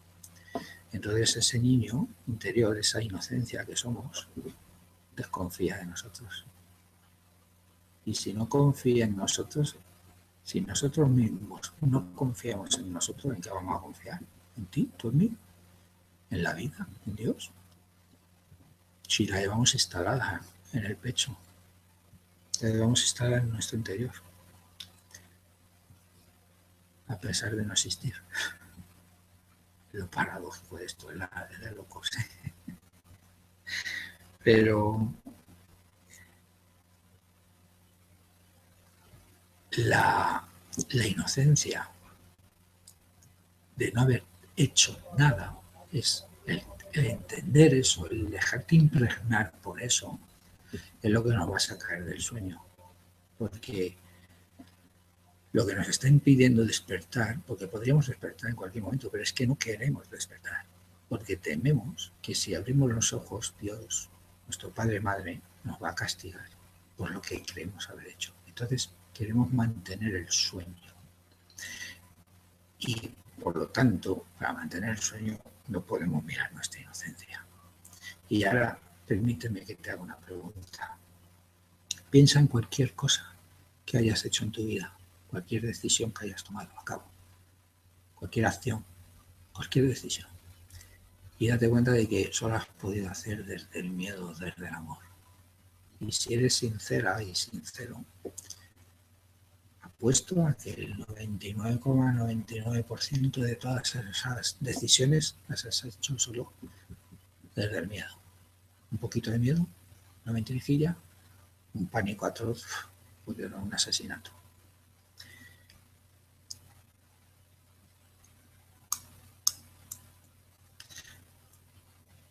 Entonces ese niño interior, esa inocencia que somos, desconfía de nosotros. Y si no confía en nosotros, si nosotros mismos no confiamos en nosotros, ¿en qué vamos a confiar? ¿En ti? ¿Tú en mí? ¿En la vida? ¿En Dios? Si la llevamos instalada en el pecho, la llevamos instalada en nuestro interior, a pesar de no existir. Lo paradójico de esto es de locos. Pero la inocencia de no haber hecho nada es el entender eso, el dejarte impregnar por eso, es lo que nos va a sacar del sueño. Porque lo que nos está impidiendo despertar, porque podríamos despertar en cualquier momento, pero es que no queremos despertar, porque tememos que si abrimos los ojos, Dios, nuestro Padre Madre, nos va a castigar por lo que creemos haber hecho. Entonces queremos mantener el sueño. Y por lo tanto, para mantener el sueño, no podemos mirar nuestra inocencia. Y ahora, permíteme que te haga una pregunta. Piensa en cualquier cosa que hayas hecho en tu vida, cualquier decisión que hayas tomado a cabo, cualquier acción, cualquier decisión. Y date cuenta de que solo has podido hacer desde el miedo, desde el amor. Y si eres sincera y sincero, apuesto a que el 99,99% de todas esas decisiones las has hecho solo desde el miedo. Un poquito de miedo, una mentirijilla, un pánico atroz, porque era un asesinato.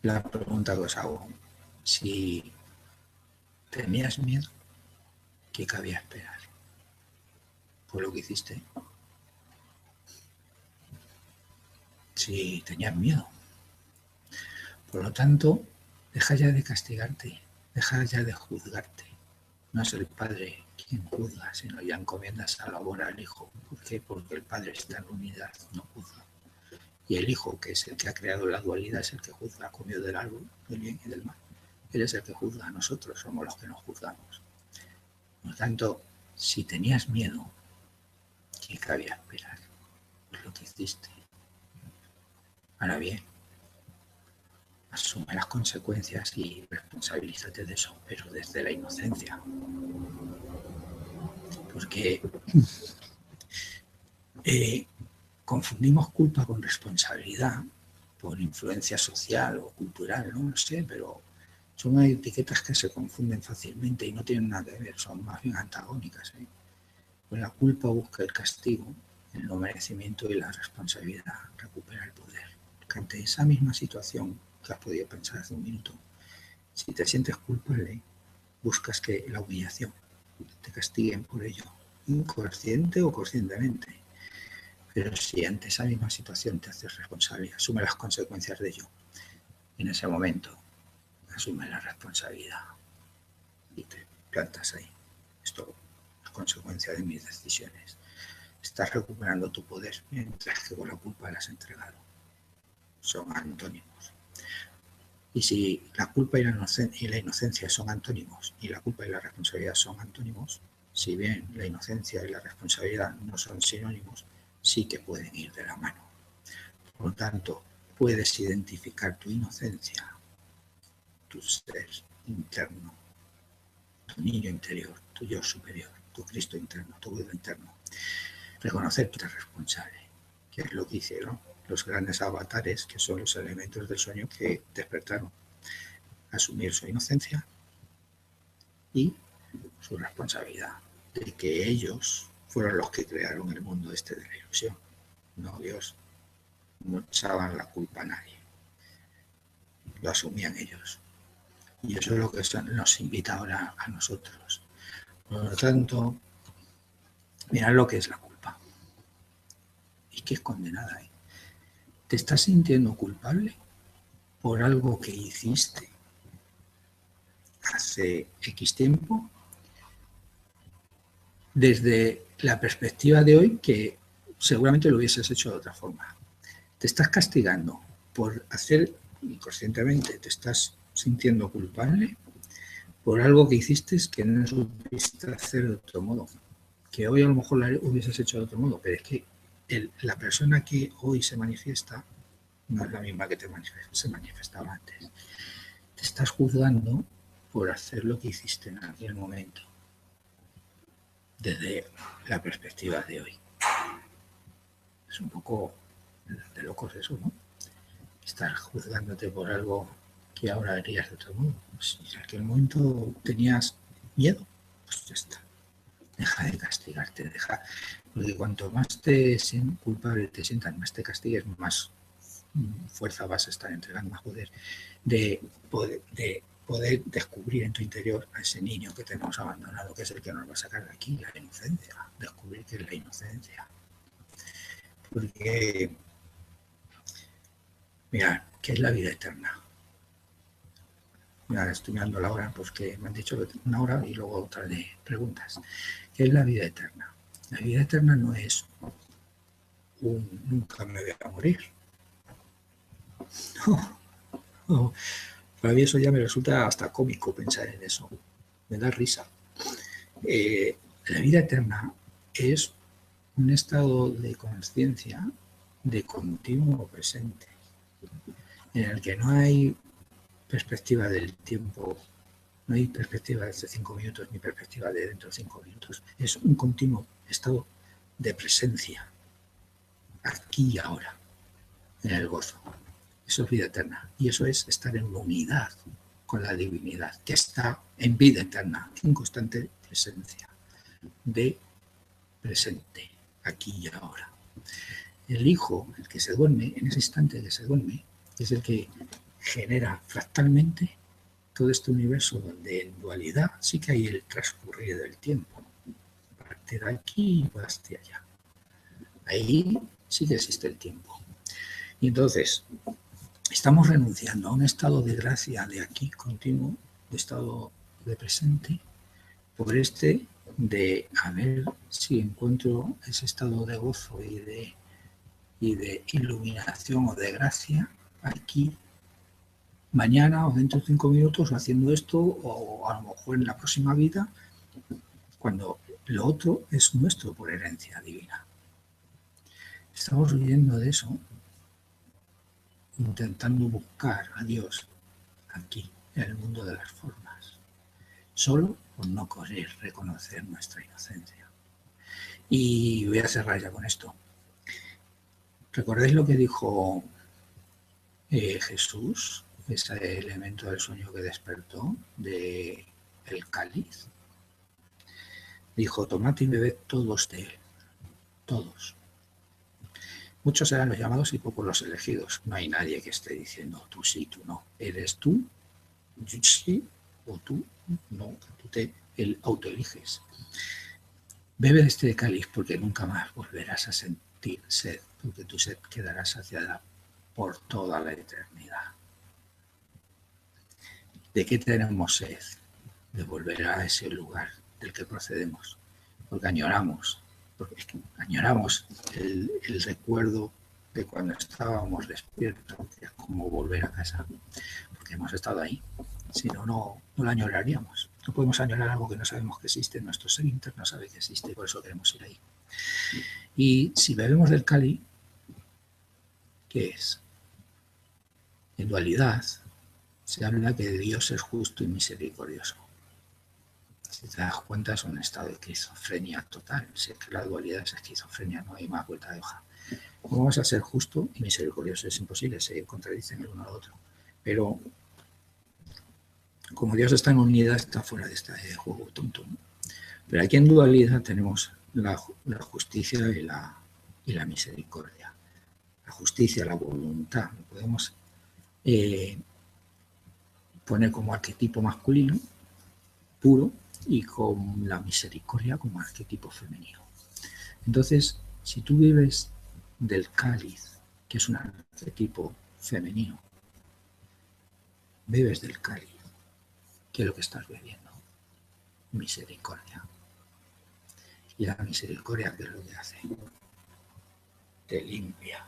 La pregunta que os hago, si tenías miedo, ¿qué cabía esperar? Por lo que hiciste. Si tenías miedo. Por lo tanto, deja ya de castigarte, deja ya de juzgarte. No es el Padre quien juzga, sino ya encomiendas a la labor al Hijo. ¿Por qué? Porque el Padre está en unidad, no juzga. Y el Hijo, que es el que ha creado la dualidad, es el que juzga, comió del árbol del bien y del mal. Él es el que juzga, nosotros somos los que nos juzgamos. Por lo tanto, si tenías miedo, ¿qué cabía esperar? Pues lo que hiciste. Ahora bien, asume las consecuencias y responsabilízate de eso, pero desde la inocencia. Porque confundimos culpa con responsabilidad por influencia social o cultural, no lo sé, pero son etiquetas que se confunden fácilmente y no tienen nada que ver, son más bien antagónicas. Pues la culpa busca el castigo el no merecimiento y la responsabilidad, recupera el poder. Que ante esa misma situación que has podido pensar hace un minuto, si te sientes culpable, buscas que la humillación te castiguen por ello, inconsciente o conscientemente. Pero si ante esa misma situación te haces responsable, asume las consecuencias de ello, en ese momento asume la responsabilidad y te plantas ahí. Esto es consecuencia de mis decisiones. Estás recuperando tu poder, mientras que con la culpa la has entregado. Son antónimos. Y si la culpa y la inocencia son antónimos, y la culpa y la responsabilidad son antónimos, si bien la inocencia y la responsabilidad no son sinónimos, sí que pueden ir de la mano. Por lo tanto, puedes identificar tu inocencia, tu ser interno, tu niño interior, tu yo superior, tu Cristo interno, tu Buda interno. Reconocer que eres responsable, que es lo que hicieron los grandes avatares, que son los elementos del sueño que despertaron. Asumir su inocencia y su responsabilidad de que ellos fueron los que crearon el mundo este de la ilusión. No Dios, no echaban la culpa a nadie. Lo asumían ellos. Y eso es lo que nos invita ahora a nosotros. Por lo tanto, mirad lo que es la culpa. Y que es condenada. ¿Te estás sintiendo culpable por algo que hiciste hace X tiempo? Desde la perspectiva de hoy, que seguramente lo hubieses hecho de otra forma. Te estás castigando por hacer, inconscientemente, te estás sintiendo culpable por algo que hiciste que no supiste hacer de otro modo. Que hoy a lo mejor lo hubieses hecho de otro modo, pero es que la persona que hoy se manifiesta no es la misma que se manifestaba antes. Te estás juzgando por hacer lo que hiciste en aquel momento, desde la perspectiva de hoy. Es un poco de locos eso, ¿no? Estar juzgándote por algo que ahora harías de otro modo. Pues si en aquel momento tenías miedo, pues ya está. Deja de castigarte, deja. Porque cuanto más culpable te sientas, más te castigues, más fuerza vas a estar entregando, más poder de poder descubrir en tu interior a ese niño que tenemos abandonado, que es el que nos va a sacar de aquí, la inocencia. Descubrir qué es la inocencia. Porque, mirad, ¿qué es la vida eterna? Mirad, estoy mirando la hora, porque me han dicho que tengo una hora y luego otra de preguntas. ¿Qué es la vida eterna? La vida eterna no es nunca me voy a morir. No. Para mí eso ya me resulta hasta cómico pensar en eso. Me da risa. La vida eterna es un estado de conciencia de continuo presente, en el que no hay perspectiva del tiempo, no hay perspectiva de hace 5 minutos ni perspectiva de dentro de 5 minutos. Es un continuo estado de presencia, aquí y ahora, en el gozo. Eso es vida eterna. Y eso es estar en unidad con la divinidad, que está en vida eterna, en constante presencia, de presente, aquí y ahora. El hijo, el que se duerme, en ese instante que se duerme, es el que genera fractalmente todo este universo donde en dualidad sí que hay el transcurrir del tiempo. Parte de aquí y hacia allá. Ahí sí que existe el tiempo. Y entonces, estamos renunciando a un estado de gracia de aquí continuo, de estado de presente, por de a ver si encuentro ese estado de gozo y de iluminación o de gracia aquí, mañana o dentro de 5 minutos haciendo esto, o a lo mejor en la próxima vida, cuando lo otro es nuestro por herencia divina. Estamos huyendo de eso, intentando buscar a Dios aquí, en el mundo de las formas, solo por no querer reconocer nuestra inocencia. Y voy a cerrar ya con esto. ¿Recordáis lo que dijo Jesús, ese elemento del sueño que despertó del cáliz? Dijo, tomad y bebed todos de él, todos. Muchos serán los llamados y pocos los elegidos. No hay nadie que esté diciendo tú sí, tú no. Eres tú, yo sí, o tú no. Tú te autoeliges. Bebe de este cáliz porque nunca más volverás a sentir sed, porque tu sed quedará saciada por toda la eternidad. ¿De qué tenemos sed? De volver a ese lugar del que procedemos, porque añoramos el recuerdo de cuando estábamos despiertos, que es como volver a casa, porque hemos estado ahí. Si no, no lo añoraríamos. No podemos añorar algo que no sabemos que existe. Nuestro ser interno sabe que existe y por eso queremos ir ahí. Y si bebemos del cáliz, ¿qué es? En dualidad se habla que Dios es justo y misericordioso. Si te das cuenta, es un estado de esquizofrenia total. Si es que la dualidad es esquizofrenia, no hay más vuelta de hoja. ¿Cómo vas a ser justo y misericordioso? Es imposible, se contradicen el uno al otro. Pero como Dios está en unidad, está fuera de este juego tonto, ¿no? Pero aquí en dualidad tenemos la justicia y la misericordia. La justicia, la voluntad. Lo podemos poner como arquetipo masculino, puro, y con la misericordia como arquetipo femenino. Entonces, si tú vives del cáliz, que es un arquetipo femenino, bebes del cáliz, ¿qué es lo que estás bebiendo? Misericordia. Y la misericordia, ¿qué es lo que hace? Te limpia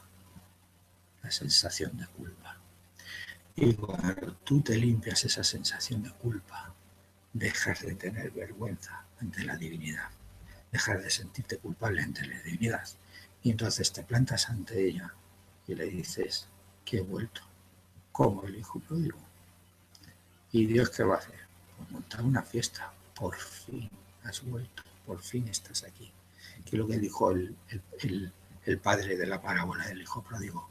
la sensación de culpa. Y cuando tú te limpias esa sensación de culpa, dejas de tener vergüenza ante la divinidad, dejas de sentirte culpable ante la divinidad, y entonces te plantas ante ella y le dices que he vuelto, como el hijo pródigo. ¿Y Dios qué va a hacer? Pues montar una fiesta. Por fin has vuelto, por fin estás aquí. Que es lo que dijo el padre de la parábola del hijo pródigo.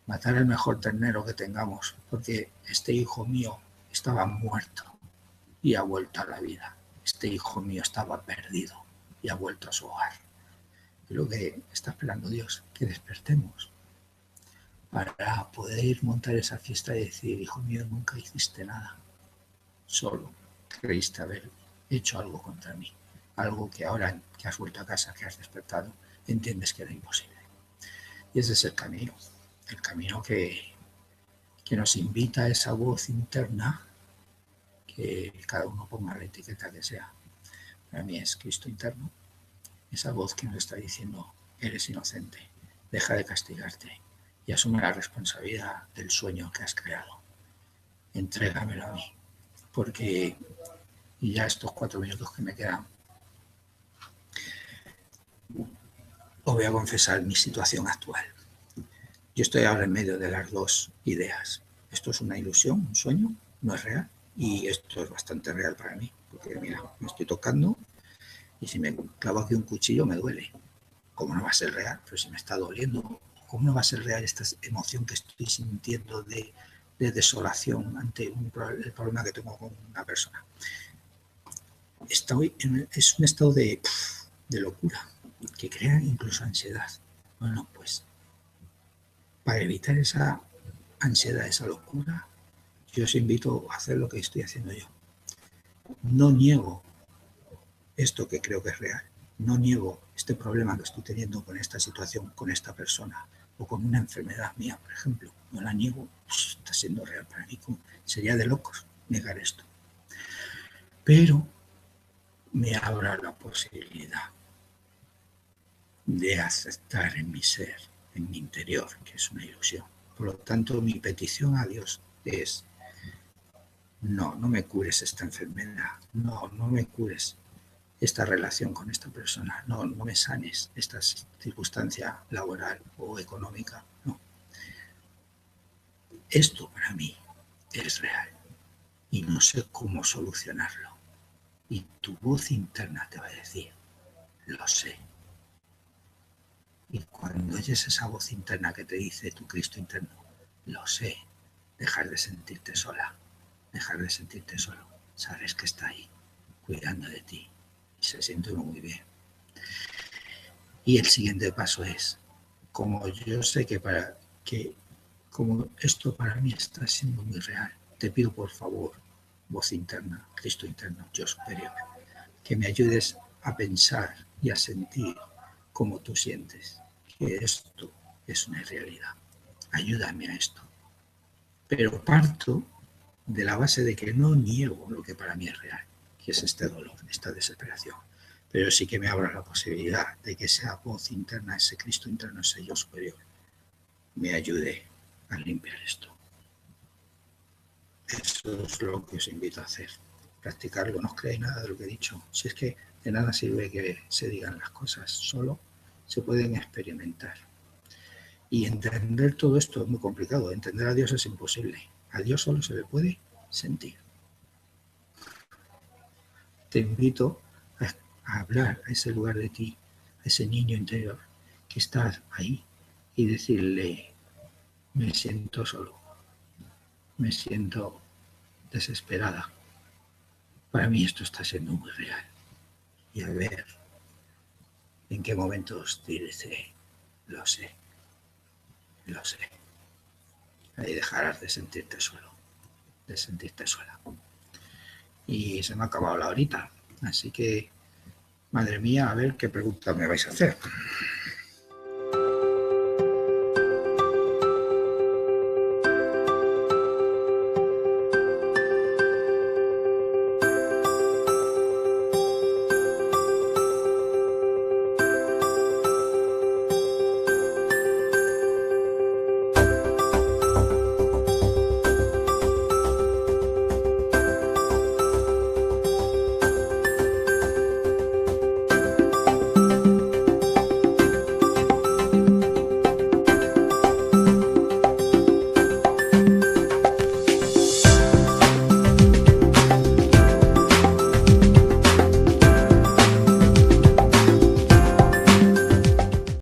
Matar el mejor ternero que tengamos, porque este hijo mío estaba muerto y ha vuelto a la vida. Este hijo mío estaba perdido y ha vuelto a su hogar. Es lo que está esperando Dios, que despertemos para poder montar esa fiesta y decir, hijo mío, nunca hiciste nada, solo creíste haber hecho algo contra mí, algo que ahora que has vuelto a casa, que has despertado, entiendes que era imposible. Y ese es el camino que nos invita a esa voz interna, que cada uno ponga la etiqueta que sea. Para mí es Cristo interno, esa voz que nos está diciendo, eres inocente, deja de castigarte y asume la responsabilidad del sueño que has creado. Entrégamelo a mí, porque, y ya estos 4 minutos que me quedan, os voy a confesar mi situación actual. Yo estoy ahora en medio de las dos ideas. Esto es una ilusión, un sueño, no es real. Y esto es bastante real para mí, porque mira, me estoy tocando y si me clavo aquí un cuchillo me duele. ¿Cómo no va a ser real? Pero si me está doliendo, ¿cómo no va a ser real esta emoción que estoy sintiendo de desolación ante el problema que tengo con una persona? Es un estado de locura que crea incluso ansiedad. Bueno, pues para evitar esa ansiedad, esa locura, yo os invito a hacer lo que estoy haciendo yo. No niego esto que creo que es real. No niego este problema que estoy teniendo con esta situación, con esta persona, o con una enfermedad mía, por ejemplo. No la niego, pues está siendo real para mí. Sería de locos negar esto. Pero me abra la posibilidad de aceptar en mi ser, en mi interior, que es una ilusión. Por lo tanto, mi petición a Dios es: no me cures esta enfermedad, no me cures esta relación con esta persona, no me sanes esta circunstancia laboral o económica, no. Esto para mí es real y no sé cómo solucionarlo. Y tu voz interna te va a decir, lo sé. Y cuando oyes esa voz interna que te dice tu Cristo interno, lo sé, dejar de sentirte sola, dejar de sentirte solo. Sabes que está ahí, cuidando de ti. Y se siente muy bien. Y el siguiente paso es como yo sé como esto para mí está siendo muy real, te pido por favor, voz interna, Cristo interno, yo superior, que me ayudes a pensar y a sentir como tú sientes, que esto es una realidad. Ayúdame a esto. Pero parto de la base de que no niego lo que para mí es real, que es este dolor, esta desesperación. Pero sí que me abro la posibilidad de que esa voz interna, ese Cristo interno, ese yo superior, me ayude a limpiar esto. Eso es lo que os invito a hacer. Practicarlo, no os creáis nada de lo que he dicho. Si es que de nada sirve que se digan las cosas, solo se pueden experimentar. Y entender todo esto es muy complicado. Entender a Dios es imposible. A Dios solo se le puede sentir. Te invito a hablar a ese lugar de ti, a ese niño interior que está ahí y decirle, me siento solo, me siento desesperada. Para mí esto está siendo muy real. Y a ver en qué momentos te dice, lo sé. Ahí dejarás de sentirte solo, de sentirte sola. Y se me ha acabado la horita, así que, madre mía, a ver qué pregunta me vais a hacer.